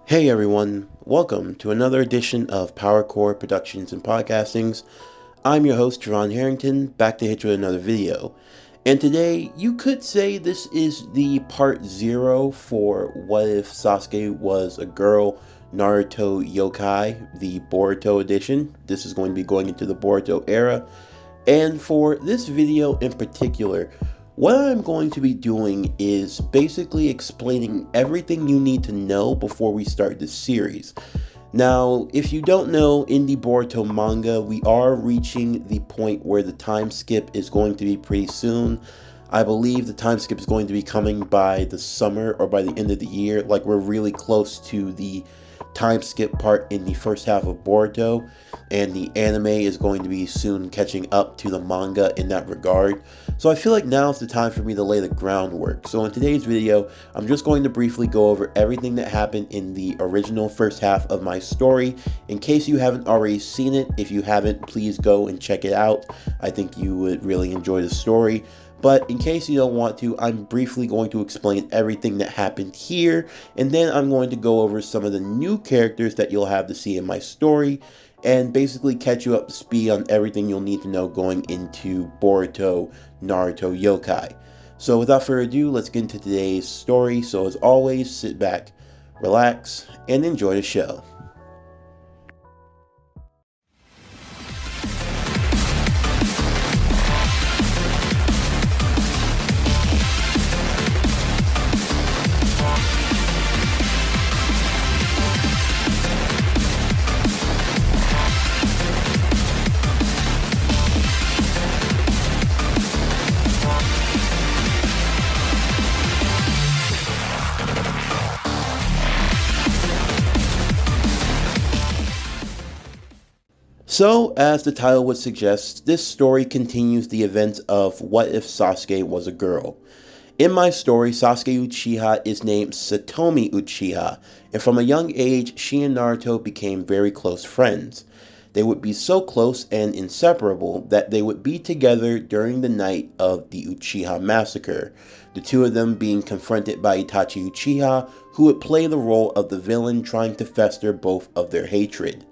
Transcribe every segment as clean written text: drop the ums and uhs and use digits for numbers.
Hey everyone, welcome to another edition of PowerCore Productions and Podcastings. I'm your host, Javon Harrington, back to hit you with another video. And today, you could say this is the part 0 for What If Sasuke Was a Girl Naruto Yokai, the Boruto edition. This is going to be going into the Boruto era. And for this video in particular, what I'm going to be doing is basically explaining everything you need to know before we start this series. Now, if you don't know, in the Boruto manga, we are reaching the point where the time skip is going to be pretty soon. I believe the time skip is going to be coming by the summer or by the end of the year. Like, we're really close to the time skip part in the first half of Boruto, and the anime is going to be soon catching up to the manga in that regard. So I feel like now is the time for me to lay the groundwork. So in today's video, I'm just going to briefly go over everything that happened in the original first half of my story. In case you haven't already seen it, if you haven't, please go and check it out. I think you would really enjoy the story. But in case you don't want to, I'm briefly going to explain everything that happened here, and then I'm going to go over some of the new characters that you'll have to see in my story, and basically catch you up to speed on everything you'll need to know going into Boruto Naruto Yokai. So without further ado, let's get into today's story. So as always, sit back, relax, and enjoy the show. So, as the title would suggest, this story continues the events of What If Sasuke Was a Girl. In my story, Sasuke Uchiha is named Satomi Uchiha, and from a young age, she and Naruto became very close friends. They would be so close and inseparable that they would be together during the night of the Uchiha massacre, the two of them being confronted by Itachi Uchiha, who would play the role of the villain trying to fester both of their hatred.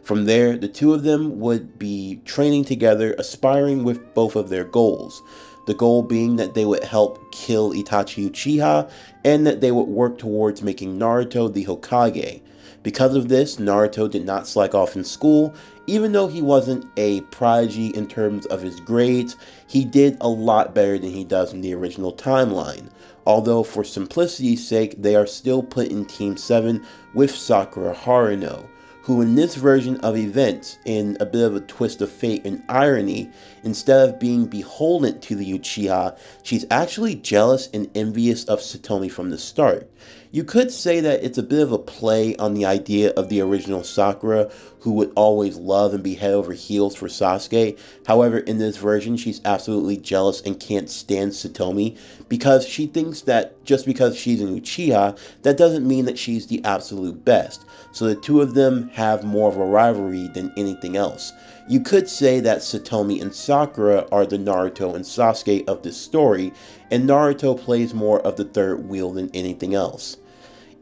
From there, the two of them would be training together, aspiring with both of their goals. The goal being that they would help kill Itachi Uchiha, and that they would work towards making Naruto the Hokage. Because of this, Naruto did not slack off in school. Even though he wasn't a prodigy in terms of his grades, he did a lot better than he does in the original timeline. Although for simplicity's sake, they are still put in Team 7 with Sakura Haruno, who in this version of events, in a bit of a twist of fate and irony, instead of being beholden to the Uchiha, she's actually jealous and envious of Satomi from the start. You could say that it's a bit of a play on the idea of the original Sakura, who would always love and be head over heels for Sasuke. However, in this version, she's absolutely jealous and can't stand Satomi, because she thinks that just because she's an Uchiha, that doesn't mean that she's the absolute best. So the two of them have more of a rivalry than anything else. You could say that Satomi and Sakura are the Naruto and Sasuke of this story, and Naruto plays more of the third wheel than anything else.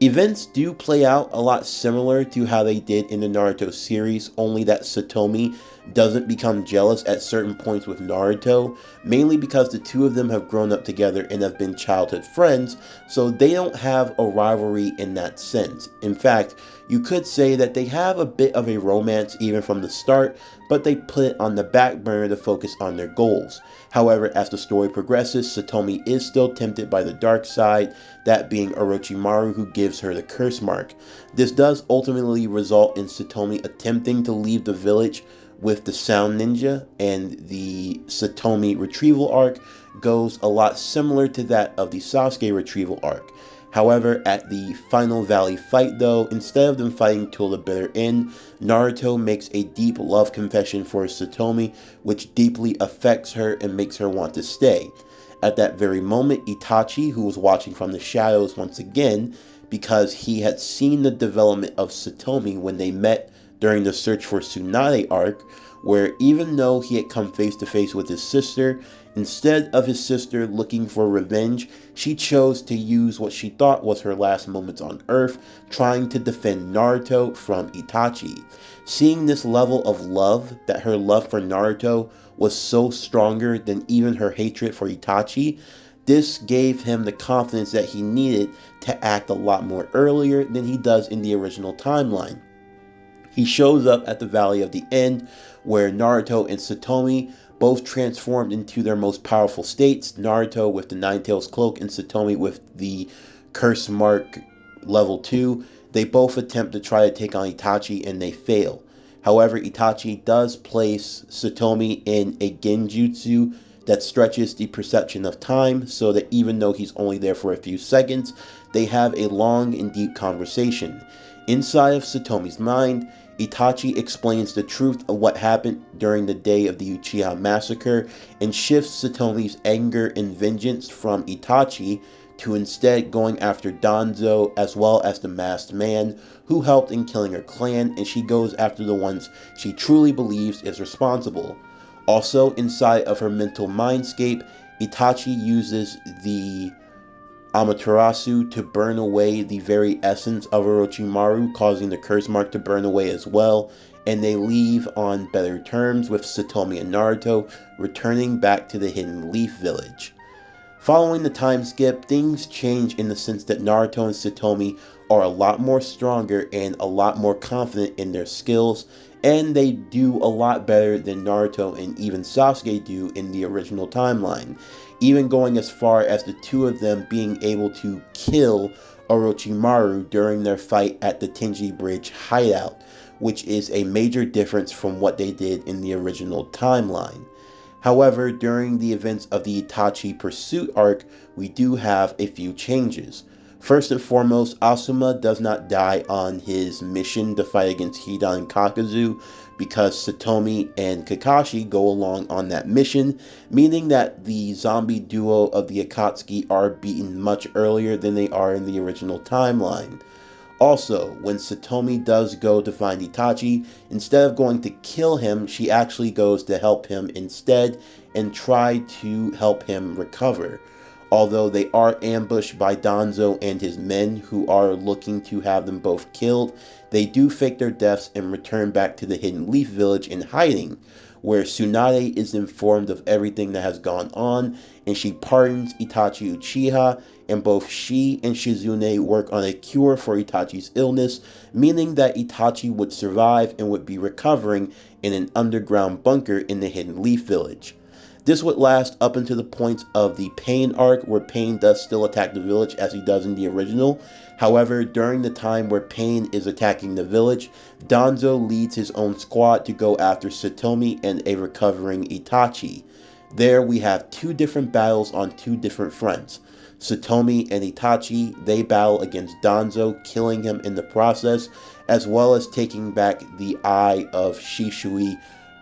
Events do play out a lot similar to how they did in the Naruto series, only that Satomi doesn't become jealous at certain points with Naruto, mainly because the two of them have grown up together and have been childhood friends, so they don't have a rivalry in that sense. In fact, you could say that they have a bit of a romance even from the start, but they put it on the back burner to focus on their goals. However, as the story progresses, Satomi is still tempted by the dark side, that being Orochimaru, who gives her the curse mark. This does ultimately result in Satomi attempting to leave the village with the Sound Ninja, and the Satomi retrieval arc goes a lot similar to that of the Sasuke retrieval arc. However, at the final valley fight though, instead of them fighting till the bitter end, Naruto makes a deep love confession for Satomi, which deeply affects her and makes her want to stay. At that very moment, Itachi, who was watching from the shadows once again, because he had seen the development of Satomi when they met during the Search for Tsunade arc, where even though he had come face to face with his sister, instead of his sister looking for revenge, she chose to use what she thought was her last moments on Earth, trying to defend Naruto from Itachi. Seeing this level of love, that her love for Naruto was so stronger than even her hatred for Itachi, this gave him the confidence that he needed to act a lot more earlier than he does in the original timeline. He shows up at the Valley of the End, where Naruto and Satomi both transformed into their most powerful states, Naruto with the Nine Tails Cloak and Satomi with the Curse Mark level 2. They both attempt to try to take on Itachi and they fail. However, Itachi does place Satomi in a genjutsu that stretches the perception of time, so that even though he's only there for a few seconds, they have a long and deep conversation. Inside of Satomi's mind, Itachi explains the truth of what happened during the day of the Uchiha massacre and shifts Satomi's anger and vengeance from Itachi to instead going after Danzo as well as the masked man who helped in killing her clan, and she goes after the ones she truly believes is responsible. Also, inside of her mental mindscape, Itachi uses the Amaterasu to burn away the very essence of Orochimaru, causing the curse mark to burn away as well, and they leave on better terms with Satomi and Naruto returning back to the Hidden Leaf Village. Following the time skip, things change in the sense that Naruto and Satomi are a lot more stronger and a lot more confident in their skills, and they do a lot better than Naruto and even Sasuke do in the original timeline, even going as far as the two of them being able to kill Orochimaru during their fight at the Tenji Bridge hideout, which is a major difference from what they did in the original timeline. However, during the events of the Itachi Pursuit arc, we do have a few changes. First and foremost, Asuma does not die on his mission to fight against Hidan and Kakuzu because Satomi and Kakashi go along on that mission, meaning that the zombie duo of the Akatsuki are beaten much earlier than they are in the original timeline. Also, when Satomi does go to find Itachi, instead of going to kill him, she actually goes to help him instead and try to help him recover. Although they are ambushed by Danzo and his men who are looking to have them both killed, they do fake their deaths and return back to the Hidden Leaf Village in hiding, where Tsunade is informed of everything that has gone on, and she pardons Itachi Uchiha, and both she and Shizune work on a cure for Itachi's illness, meaning that Itachi would survive and would be recovering in an underground bunker in the Hidden Leaf Village. This would last up until the point of the Pain arc, where Pain does still attack the village as he does in the original. However, during the time where Pain is attacking the village, Danzo leads his own squad to go after Satomi and a recovering Itachi. There we have two different battles on two different fronts. Satomi and Itachi, they battle against Danzo, killing him in the process, as well as taking back the eye of Shisui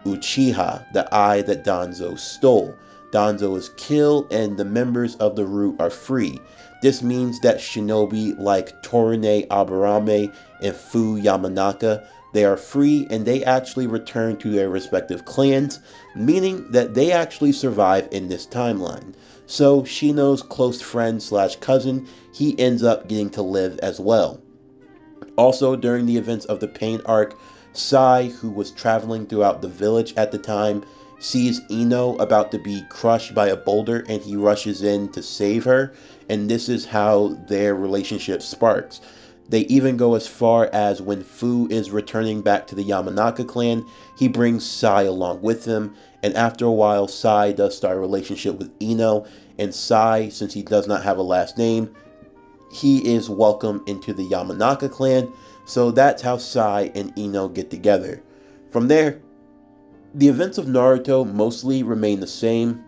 Uchiha, the eye that Danzo stole. Danzo is killed and the members of the Root are free. This means that shinobi like Torune Aburame and Fu Yamanaka, they are free and they actually return to their respective clans, meaning that they actually survive in this timeline. So Shino's close friend slash cousin, he ends up getting to live as well. Also, during the events of the Pain arc, Sai, who was traveling throughout the village at the time, sees Ino about to be crushed by a boulder and he rushes in to save her, and this is how their relationship sparks. They even go as far as when Fu is returning back to the Yamanaka clan, he brings Sai along with him, and after a while Sai does start a relationship with Ino, and Sai, since he does not have a last name, he is welcome into the Yamanaka clan. So that's how Sai and Ino get together. From there, the events of Naruto mostly remain the same,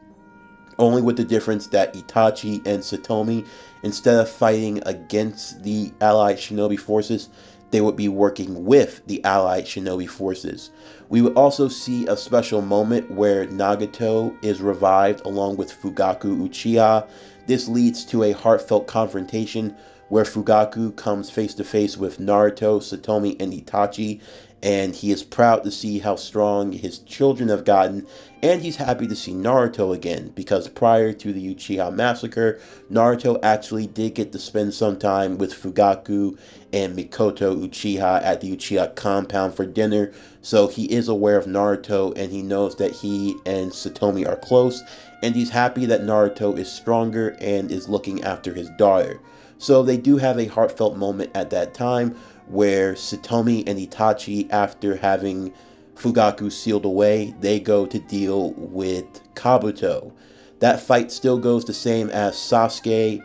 only with the difference that Itachi and Satomi, instead of fighting against the allied shinobi forces, they would be working with the allied shinobi forces. We would also see a special moment where Nagato is revived along with Fugaku Uchiha. This leads to a heartfelt confrontation where Fugaku comes face to face with Naruto, Satomi, and Itachi, and he is proud to see how strong his children have gotten, and he's happy to see Naruto again, because prior to the Uchiha massacre, Naruto actually did get to spend some time with Fugaku and Mikoto Uchiha at the Uchiha compound for dinner, so he is aware of Naruto, and he knows that he and Satomi are close, and he's happy that Naruto is stronger and is looking after his daughter. So they do have a heartfelt moment at that time where Satomi and Itachi, after having Fugaku sealed away, they go to deal with Kabuto. That fight still goes the same as Sasuke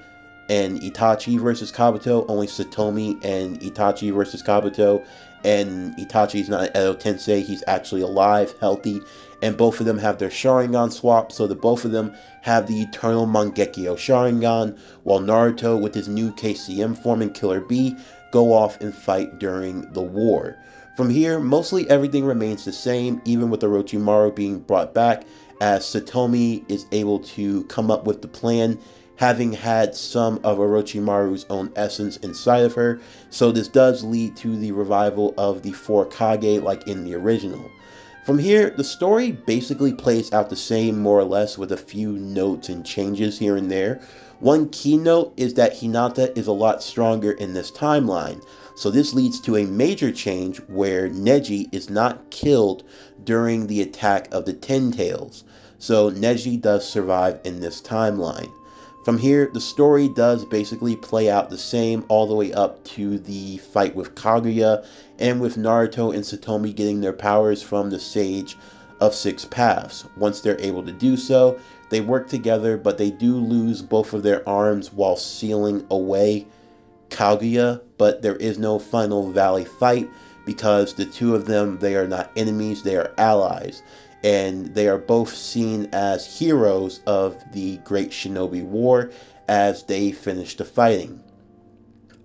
and Itachi versus Kabuto, only Satomi and Itachi versus Kabuto, and Itachi's not an Edo Tensei, he's actually alive, healthy, and both of them have their Sharingan swap, so that both of them have the Eternal Mangekyo Sharingan, while Naruto, with his new KCM form and Killer Bee, go off and fight during the war. From here, mostly everything remains the same, even with Orochimaru being brought back, as Satomi is able to come up with the plan, having had some of Orochimaru's own essence inside of her, so this does lead to the revival of the 4 Kage like in the original. From here, the story basically plays out the same more or less, with a few notes and changes here and there. One key note is that Hinata is a lot stronger in this timeline, so this leads to a major change where Neji is not killed during the attack of the Ten Tails, so Neji does survive in this timeline. From here, the story does basically play out the same all the way up to the fight with Kaguya, and with Naruto and Satomi getting their powers from the Sage of Six Paths. Once they're able to do so, they work together, but they do lose both of their arms while sealing away Kaguya, but there is no final valley fight because the two of them, they are not enemies, they are allies. And they are both seen as heroes of the Great Shinobi War as they finish the fighting.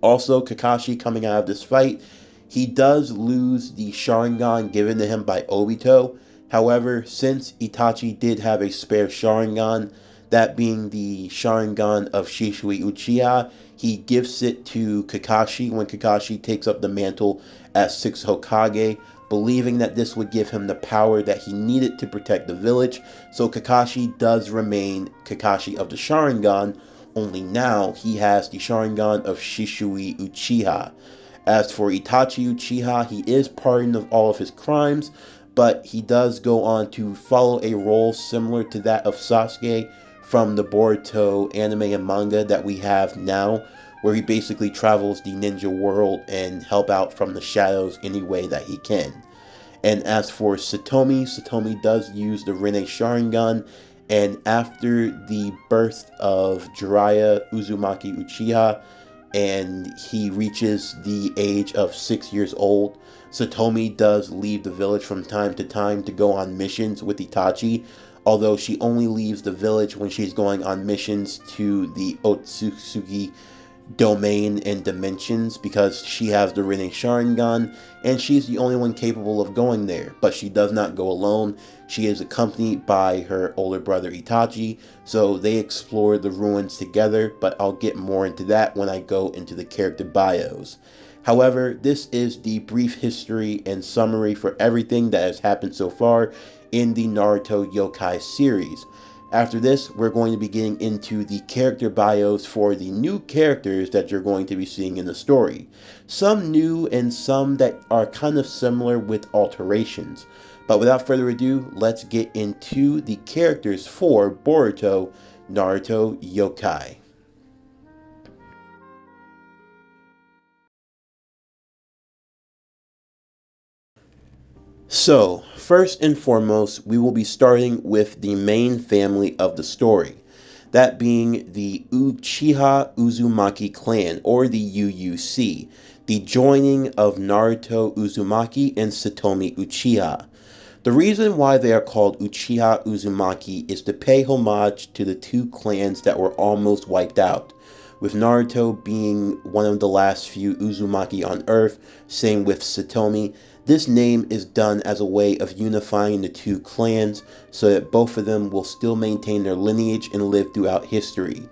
Also, Kakashi coming out of this fight, he does lose the Sharingan given to him by Obito. However, since Itachi did have a spare Sharingan, that being the Sharingan of Shisui Uchiha, he gives it to Kakashi when Kakashi takes up the mantle as 6th Hokage, believing that this would give him the power that he needed to protect the village. So Kakashi does remain Kakashi of the Sharingan, only now he has the Sharingan of Shisui Uchiha. As for Itachi Uchiha, he is pardoned of all of his crimes, but he does go on to follow a role similar to that of Sasuke from the Boruto anime and manga that we have now, where he basically travels the ninja world and help out from the shadows any way that he can. And as for Satomi, Satomi does use the Rinne Sharingan, and after the birth of Jaraya Uzumaki Uchiha, and he reaches the age of 6 years old, Satomi does leave the village from time to time to go on missions with Itachi, although she only leaves the village when she's going on missions to the Otsutsuki domain and dimensions, because she has the Rinne Sharingan and she's the only one capable of going there. But she does not go alone, she is accompanied by her older brother Itachi, so they explore the ruins together, but I'll get more into that when I go into the character bios. However, this is the brief history and summary for everything that has happened so far in the Naruto Yokai series. After this, we're going to be getting into the character bios for the new characters that you're going to be seeing in the story. Some new and some that are kind of similar with alterations. But without further ado, let's get into the characters for Boruto Naruto Yokai. So, first and foremost, we will be starting with the main family of the story, that being the Uchiha Uzumaki clan, or the UUC, the joining of Naruto Uzumaki and Satomi Uchiha. The reason why they are called Uchiha Uzumaki is to pay homage to the two clans that were almost wiped out, with Naruto being one of the last few Uzumaki on Earth, same with Satomi. This name is done as a way of unifying the two clans so that both of them will still maintain their lineage and live throughout history.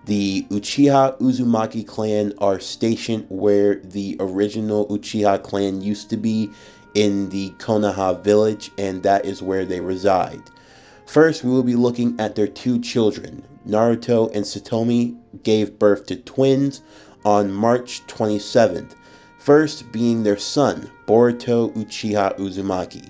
The Uchiha Uzumaki clan are stationed where the original Uchiha clan used to be in the Konoha village, and that is where they reside. First, we will be looking at their two children. Naruto and Satomi gave birth to twins on March 27th, first being their son, Boruto Uchiha Uzumaki.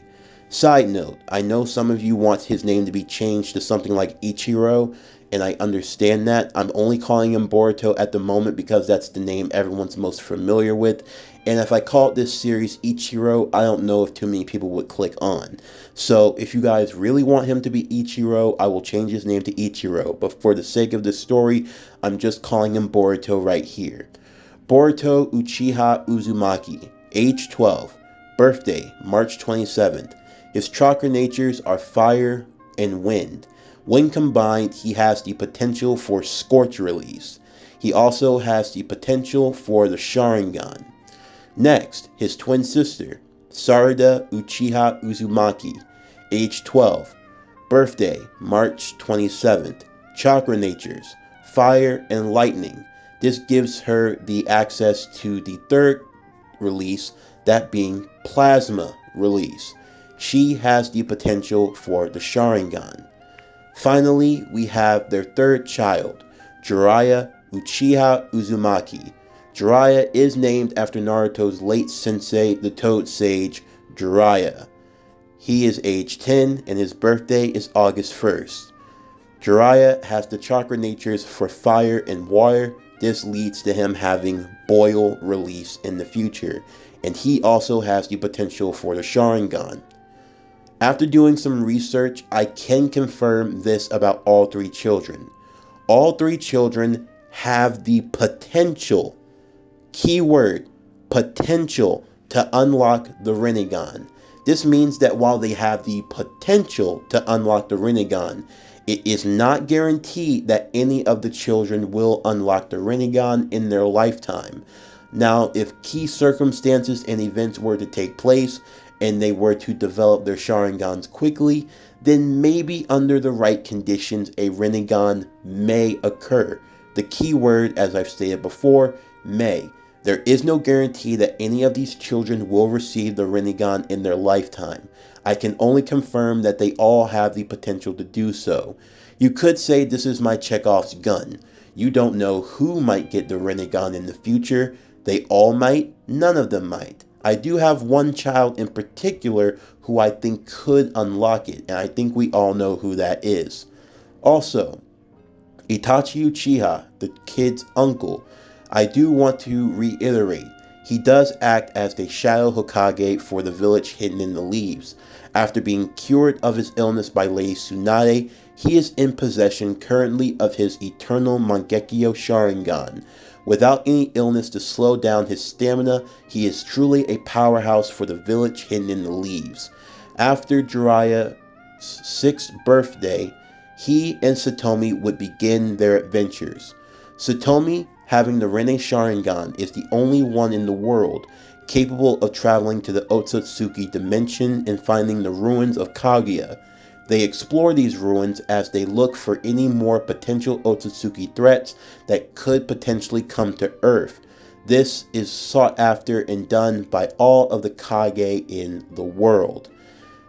Side note, I know some of you want his name to be changed to something like Ichiro, and I understand that. I'm only calling him Boruto at the moment because that's the name everyone's most familiar with. And if I called this series Ichiro, I don't know if too many people would click on. So if you guys really want him to be Ichiro, I will change his name to Ichiro. But for the sake of this story, I'm just calling him Boruto right here. Boruto Uchiha Uzumaki, age 12, birthday March 27th. His chakra natures are fire and wind. When combined, he has the potential for Scorch release. He also has the potential for the Sharingan. Next, his twin sister, Sarada Uchiha Uzumaki, age 12, birthday March 27th. Chakra natures, fire and lightning. This gives her the access to the third release, that being Plasma release. She has the potential for the Sharingan. Finally, we have their third child, Jaraya Uchiha Uzumaki. Jaraya is named after Naruto's late sensei, the Toad Sage, Jaraya. He is age 10 and his birthday is August 1st. Jaraya has the chakra natures for fire and water. This leads to him having Boil release in the future, and he also has the potential for the Sharingan. After doing some research, I can confirm this about all three children. All three children have the potential, keyword, potential, to unlock the Rinnegan. This means that while they have the potential to unlock the Rinnegan, it is not guaranteed that any of the children will unlock the Rinnegan in their lifetime. Now, if key circumstances and events were to take place, and they were to develop their Sharingans quickly, then maybe under the right conditions a Rinnegan may occur. The key word, as I've stated before, may. There is no guarantee that any of these children will receive the Rinnegan in their lifetime. I can only confirm that they all have the potential to do so. You could say this is my Chekhov's gun. You don't know who might get the Rinnegan in the future. They all might, none of them might. I do have one child in particular who I think could unlock it, and I think we all know who that is. Also, Itachi Uchiha, the kid's uncle, I do want to reiterate, he does act as the Shadow Hokage for the village hidden in the leaves. After being cured of his illness by Lady Tsunade, he is in possession currently of his Eternal Mangekyo Sharingan. Without any illness to slow down his stamina, he is truly a powerhouse for the village hidden in the leaves. After Jiraya's 6th birthday, he and Satomi would begin their adventures. Satomi, having the Rinne Sharingan, is the only one in the world capable of traveling to the Otsutsuki dimension and finding the ruins of Kaguya. They explore these ruins as they look for any more potential Otsutsuki threats that could potentially come to Earth. This is sought after and done by all of the Kage in the world.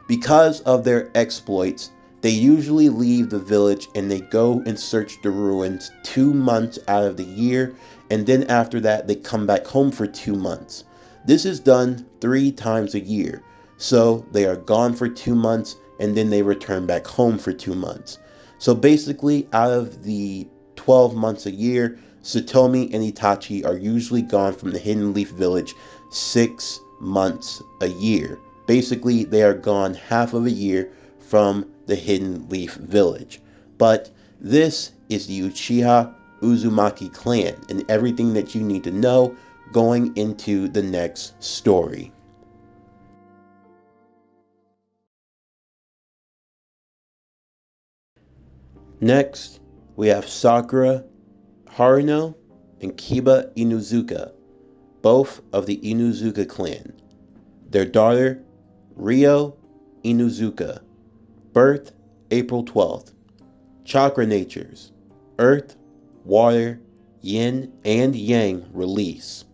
Because of their exploits, they usually leave the village and they go and search the ruins 2 months out of the year, and then after that they come back home for 2 months. This is done 3 times a year, so they are gone for 2 months and then they return back home for 2 months. So basically, out of the 12 months a year, Satomi and Itachi are usually gone from the Hidden Leaf Village 6 months a year. Basically, they are gone half of a year from the Hidden Leaf Village. But this is the Uchiha Uzumaki clan and everything that you need to know going into the next story. Next, we have Sakura Haruno and Kiba Inuzuka, both of the Inuzuka clan. Their daughter, Ryo Inuzuka, birth April 12th. Chakra natures, earth, water, yin and yang release.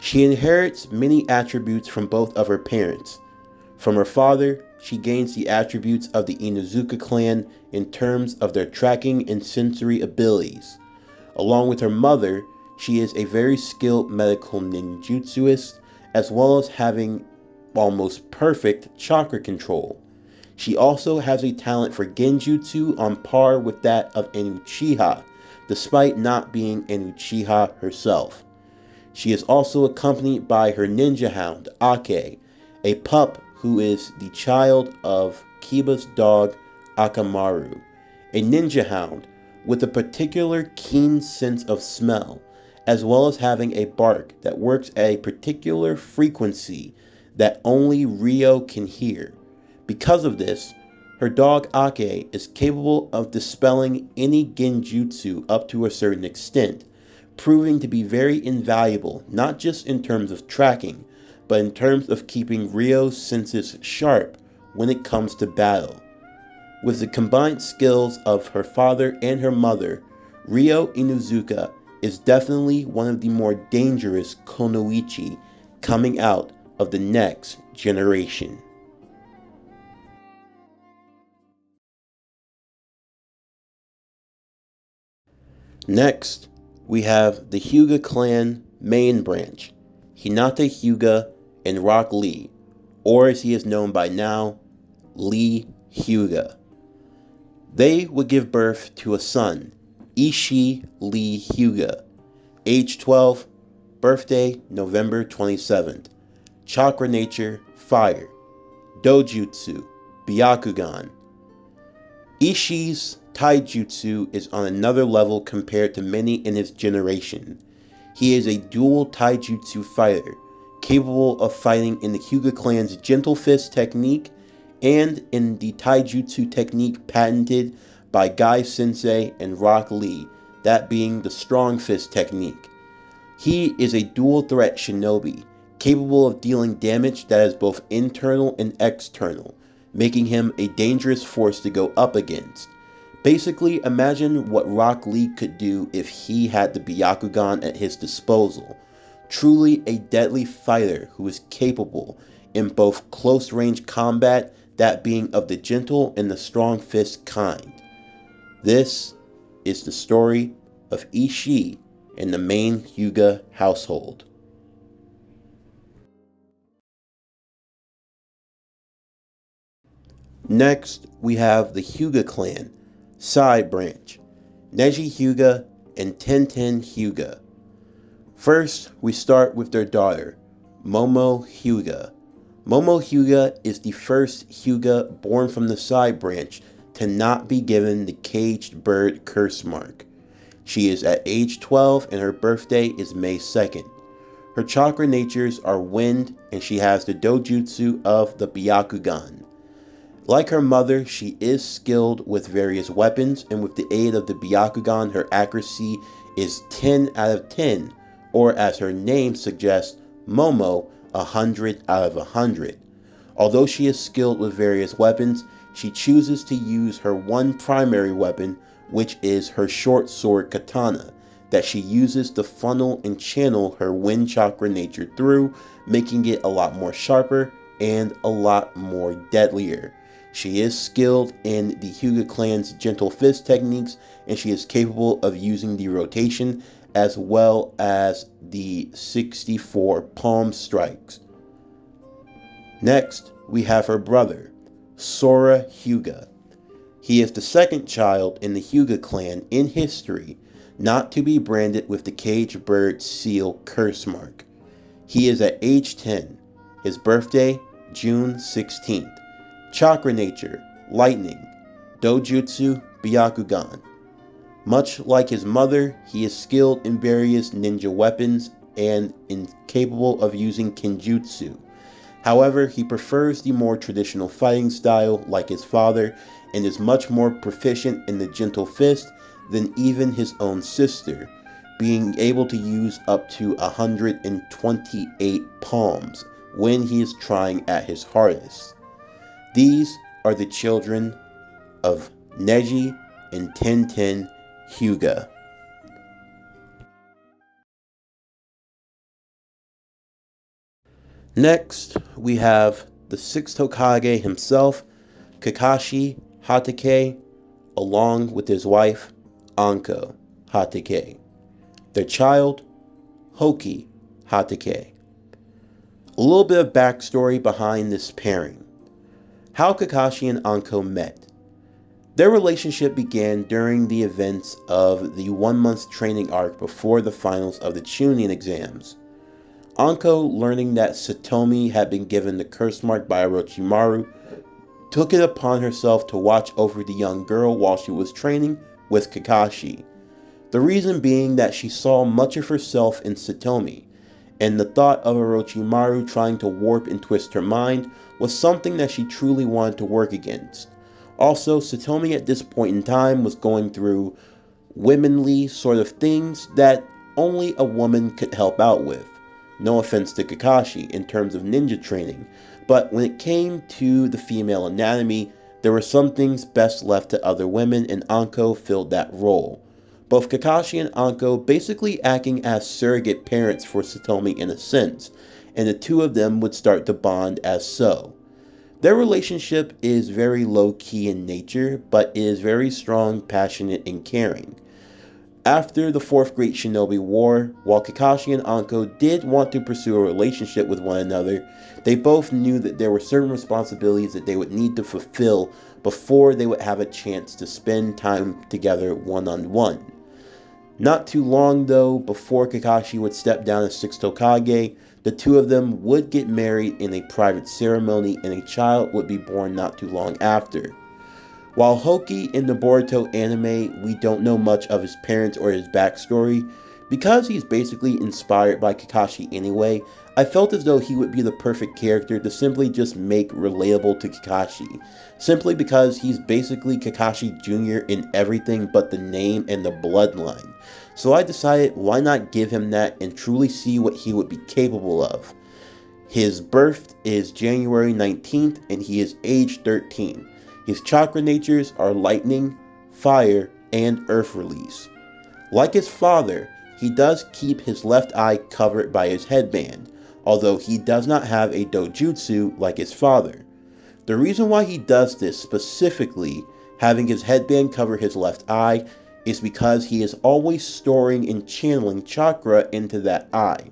She inherits many attributes from both of her parents. From her father, she gains the attributes of the Inuzuka clan in terms of their tracking and sensory abilities. Along with her mother, she is a very skilled medical ninjutsuist, as well as having almost perfect chakra control. She also has a talent for genjutsu on par with that of an Uchiha, despite not being an Uchiha herself. She is also accompanied by her ninja hound, Ake, a pup who is the child of Kiba's dog, Akamaru, a ninja hound with a particular keen sense of smell, as well as having a bark that works at a particular frequency that only Ryo can hear. Because of this, her dog Ake is capable of dispelling any genjutsu up to a certain extent, proving to be very invaluable not just in terms of tracking, but in terms of keeping Ryo's senses sharp when it comes to battle. With the combined skills of her father and her mother, Ryo Inuzuka is definitely one of the more dangerous kunoichi coming out of the next generation. Next, we have the Hyuga clan main branch, Hinata Hyuga and Rock Lee, or as he is known by now, Lee Hyuga. They would give birth to a son, Ishii Lee Hyuga, age 12, birthday November 27th, chakra nature fire, dojutsu, byakugan. Ishii's taijutsu is on another level compared to many in his generation. He is a dual taijutsu fighter, capable of fighting in the Hyuga clan's gentle fist technique and in the taijutsu technique patented by Guy Sensei and Rock Lee, that being the strong fist technique. He is a dual threat shinobi, capable of dealing damage that is both internal and external, making him a dangerous force to go up against. Basically, imagine what Rock Lee could do if he had the Byakugan at his disposal. Truly a deadly fighter who is capable in both close-range combat, that being of the gentle and the strong fist kind. This is the story of Ishii and the main Hyuga household. Next, we have the Hyuga clan, side branch, Neji Hyuga and Tenten Hyuga. First, we start with their daughter, Momo Hyuga. Momo Hyuga is the first Hyuga born from the side branch to not be given the caged bird curse mark. She is at age 12 and her birthday is May 2nd. Her chakra natures are wind and she has the dojutsu of the Byakugan. Like her mother, she is skilled with various weapons, and with the aid of the Byakugan, her accuracy is 10 out of 10, or as her name suggests, Momo, 100 out of 100. Although she is skilled with various weapons, she chooses to use her one primary weapon, which is her short sword katana, that she uses to funnel and channel her wind chakra nature through, making it a lot more sharper and a lot more deadlier. She is skilled in the Hyuga clan's gentle fist techniques, and she is capable of using the rotation as well as the 64 palm strikes. Next, we have her brother, Sora Hyuga. He is the second child in the Hyuga clan in history not to be branded with the caged bird seal curse mark. He is at age 10. His birthday, June 16th. Chakra nature, lightning. Dojutsu, Byakugan. Much like his mother, he is skilled in various ninja weapons and incapable of using kenjutsu. However, he prefers the more traditional fighting style like his father and is much more proficient in the gentle fist than even his own sister, being able to use up to 128 palms when he is trying at his hardest. These are the children of Neji and Tenten Hyuga. Next, we have the sixth Hokage himself, Kakashi Hatake, along with his wife, Anko Hatake. Their child, Hoki Hatake. A little bit of backstory behind this pairing. How Kakashi and Anko met. Their relationship began during the events of the 1-month training arc before the finals of the Chunin exams. Anko, learning that Satomi had been given the curse mark by Orochimaru, took it upon herself to watch over the young girl while she was training with Kakashi. The reason being that she saw much of herself in Satomi, and the thought of Orochimaru trying to warp and twist her mind was something that she truly wanted to work against. Also, Satomi at this point in time was going through womanly sort of things that only a woman could help out with. No offense to Kakashi in terms of ninja training, but when it came to the female anatomy, there were some things best left to other women, and Anko filled that role. Both Kakashi and Anko basically acting as surrogate parents for Satomi in a sense, and the two of them would start to bond as so. Their relationship is very low-key in nature, but is very strong, passionate, and caring. After the Fourth Great Shinobi War, while Kakashi and Anko did want to pursue a relationship with one another, they both knew that there were certain responsibilities that they would need to fulfill before they would have a chance to spend time together one-on-one. Not too long though, before Kakashi would step down as 6th Hokage, the two of them would get married in a private ceremony and a child would be born not too long after. While Hoki in the Boruto anime, we don't know much of his parents or his backstory, because he's basically inspired by Kakashi anyway, I felt as though he would be the perfect character to simply just make relatable to Kakashi, simply because he's basically Kakashi Jr. in everything but the name and the bloodline. So I decided why not give him that and truly see what he would be capable of. His birth is January 19th and he is age 13. His chakra natures are lightning, fire, and earth release. Like his father, he does keep his left eye covered by his headband, although he does not have a dojutsu like his father. The reason why he does this specifically, having his headband cover his left eye, is because he is always storing and channeling chakra into that eye.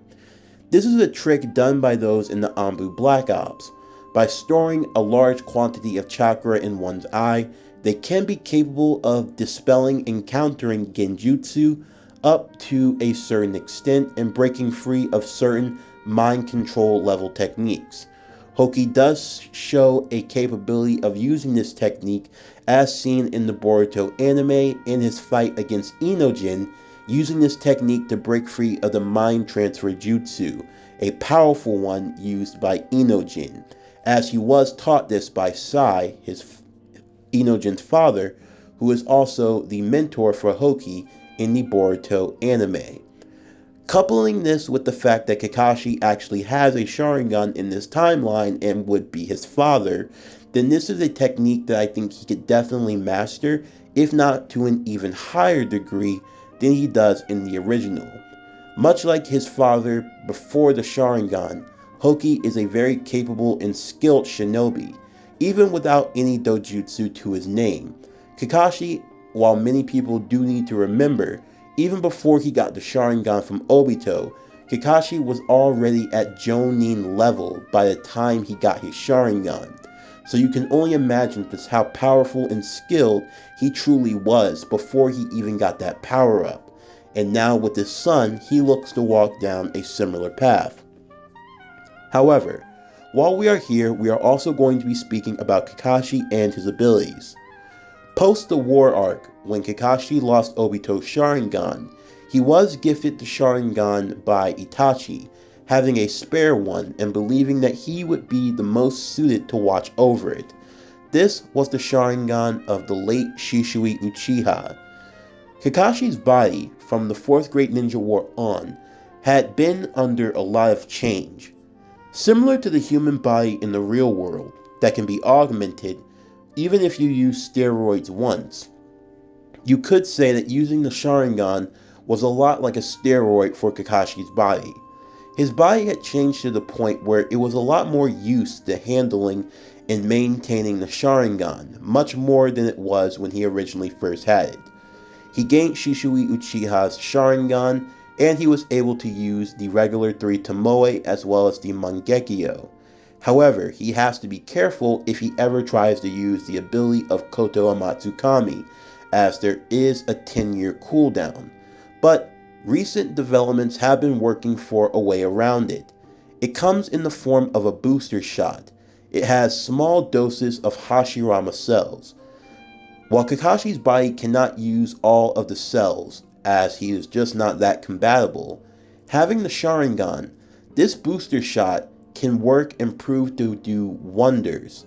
This is a trick done by those in the Anbu Black Ops. By storing a large quantity of chakra in one's eye, they can be capable of dispelling and countering genjutsu up to a certain extent and breaking free of certain mind control level techniques. Hoki does show a capability of using this technique as seen in the Boruto anime in his fight against Inojin, using this technique to break free of the mind transfer jutsu, a powerful one used by Inojin, as he was taught this by Sai, Inojin's father, who is also the mentor for Hoki in the Boruto anime. Coupling this with the fact that Kakashi actually has a Sharingan in this timeline and would be his father, then this is a technique that I think he could definitely master, if not to an even higher degree than he does in the original. Much like his father before the Sharingan, Hoki is a very capable and skilled shinobi, even without any dojutsu to his name. Kakashi, while many people do need to remember, even before he got the Sharingan from Obito, Kakashi was already at Jonin level by the time he got his Sharingan. So you can only imagine just how powerful and skilled he truly was before he even got that power up. And now with his son, he looks to walk down a similar path. However, while we are here, we are also going to be speaking about Kakashi and his abilities. Post the war arc, when Kakashi lost Obito's Sharingan, he was gifted the Sharingan by Itachi, having a spare one and believing that he would be the most suited to watch over it. This was the Sharingan of the late Shisui Uchiha. Kakashi's body, from the 4th Great Ninja War on, had been under a lot of change. Similar to the human body in the real world, that can be augmented even if you use steroids once. You could say that using the Sharingan was a lot like a steroid for Kakashi's body. His body had changed to the point where it was a lot more used to handling and maintaining the Sharingan, much more than it was when he originally first had it. He gained Shisui Uchiha's Sharingan, and he was able to use the regular 3 Tomoe as well as the Mangekyo. However, he has to be careful if he ever tries to use the ability of Koto Amatsukami, as there is a 10-year cooldown. But recent developments have been working for a way around it. It comes in the form of a booster shot. It has small doses of Hashirama cells. While Kakashi's body cannot use all of the cells, as he is just not that compatible, having the Sharingan, this booster shot can work and prove to do wonders.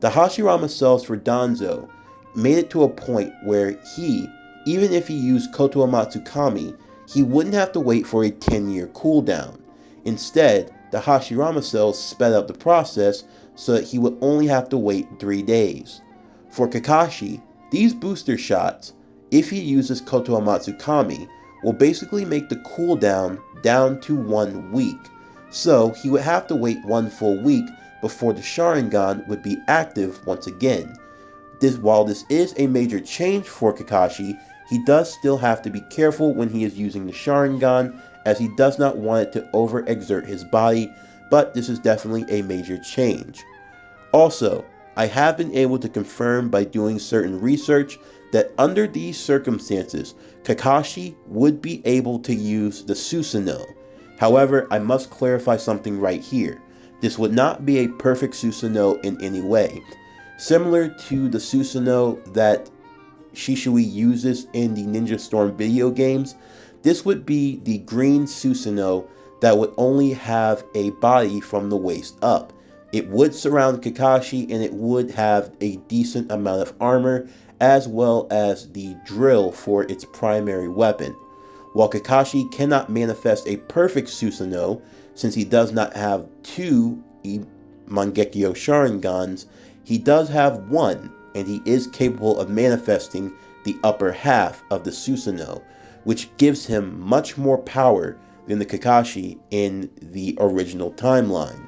The Hashirama cells for Danzo made it to a point where he, even if he used Koto Amatsukami, he wouldn't have to wait for a 10-year cooldown. Instead, the Hashirama cells sped up the process so that he would only have to wait 3 days. For Kakashi, these booster shots, if he uses Koto Amatsukami, will basically make the cooldown down to 1 week. So he would have to wait 1 full week before the Sharingan would be active once again. While this is a major change for Kakashi, he does still have to be careful when he is using the Sharingan, as he does not want it to overexert his body, but this is definitely a major change. Also, I have been able to confirm by doing certain research that under these circumstances, Kakashi would be able to use the Susanoo. However, I must clarify something right here. This would not be a perfect Susanoo in any way. Similar to the Susanoo that Shisui uses in the Ninja Storm video games, this would be the green Susanoo that would only have a body from the waist up. It would surround Kakashi and it would have a decent amount of armor as well as the drill for its primary weapon. While Kakashi cannot manifest a perfect Susanoo since he does not have 2 Mangekyo Sharingans, he does have 1, and he is capable of manifesting the upper half of the Susanoo, which gives him much more power than the Kakashi in the original timeline.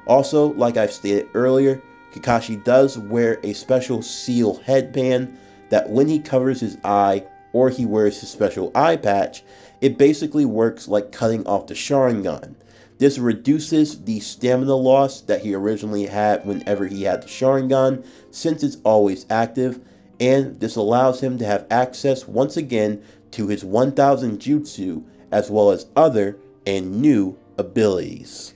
Also, like I've stated earlier, Kakashi does wear a special seal headband that when he covers his eye or he wears his special eye patch, it basically works like cutting off the Sharingan. This reduces the stamina loss that he originally had whenever he had the Sharingan, since it's always active, and this allows him to have access once again to his 1000 Jutsu as well as other and new abilities.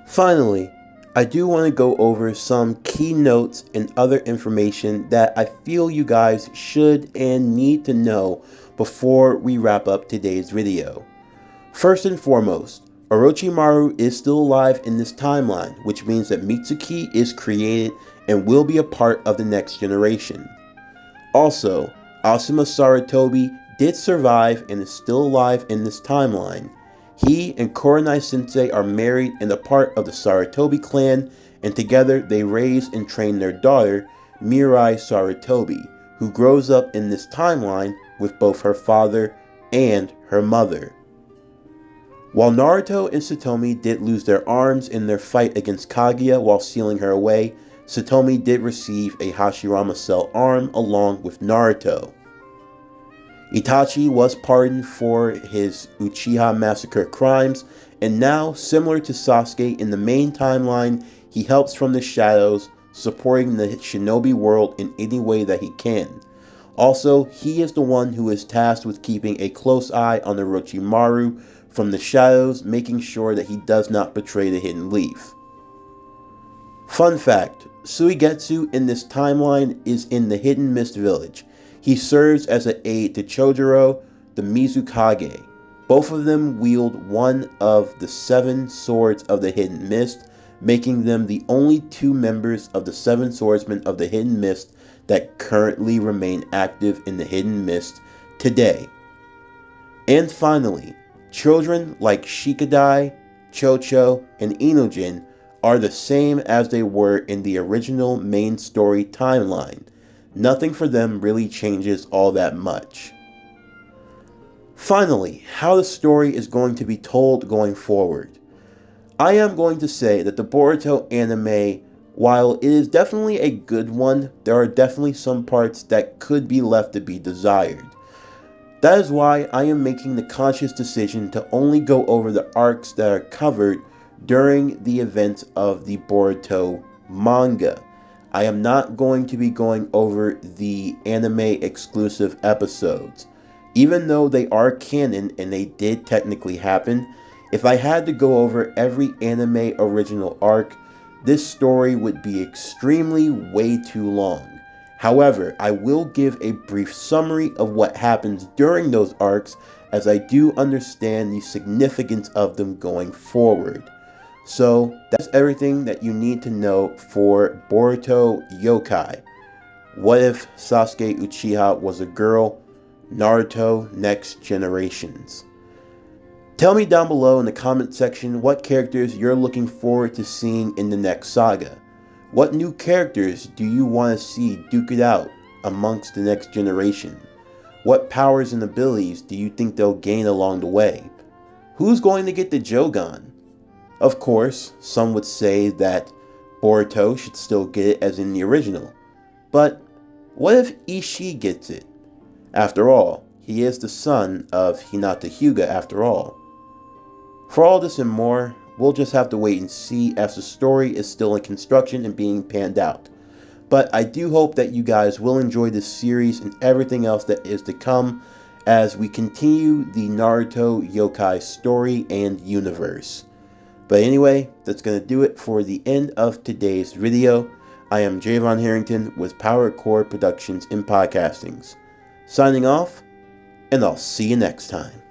Finally, I do want to go over some key notes and other information that I feel you guys should and need to know before we wrap up today's video. First and foremost, Orochimaru is still alive in this timeline, which means that Mitsuki is created and will be a part of the next generation. Also, Asuma Sarutobi did survive and is still alive in this timeline. He and Kurenai Sensei are married and a part of the Sarutobi clan, and together they raise and train their daughter, Mirai Sarutobi, who grows up in this timeline with both her father and her mother. While Naruto and Satomi did lose their arms in their fight against Kaguya while sealing her away, Satomi did receive a Hashirama Cell arm along with Naruto. Itachi was pardoned for his Uchiha massacre crimes, and now, similar to Sasuke in the main timeline, he helps from the shadows, supporting the shinobi world in any way that he can. Also, he is the one who is tasked with keeping a close eye on Orochimaru from the shadows, making sure that he does not betray the Hidden Leaf. Fun fact, Suigetsu in this timeline is in the Hidden Mist Village. He serves as an aide to Chojuro, the Mizukage. Both of them wield one of the 7 swords of the Hidden Mist, making them the only 2 members of the 7 swordsmen of the Hidden Mist that currently remain active in the Hidden Mist today. And finally, children like Shikadai, Chocho, and Inojin are the same as they were in the original main story timeline. Nothing for them really changes all that much. Finally, how the story is going to be told going forward. I am going to say that the Boruto anime, while it is definitely a good one, there are definitely some parts that could be left to be desired. That is why I am making the conscious decision to only go over the arcs that are covered during the events of the Boruto manga. I am not going to be going over the anime exclusive episodes. Even though they are canon and they did technically happen, if I had to go over every anime original arc, this story would be extremely way too long. However, I will give a brief summary of what happens during those arcs, as I do understand the significance of them going forward. So, that's everything that you need to know for Boruto Yokai. What if Sasuke Uchiha was a girl? Naruto Next Generations. Tell me down below in the comment section what characters you're looking forward to seeing in the next saga. What new characters do you want to see duke it out amongst the next generation? What powers and abilities do you think they'll gain along the way? Who's going to get the Jogan? Of course, some would say that Boruto should still get it as in the original. But what if Ishii gets it? After all, he is the son of Hinata Hyuga after all. For all this and more, we'll just have to wait and see, as the story is still in construction and being panned out. But I do hope that you guys will enjoy this series and everything else that is to come as we continue the Naruto Yokai story and universe. But anyway, that's going to do it for the end of today's video. I am Javon Harrington with Power Core Productions and Podcastings. Signing off, and I'll see you next time.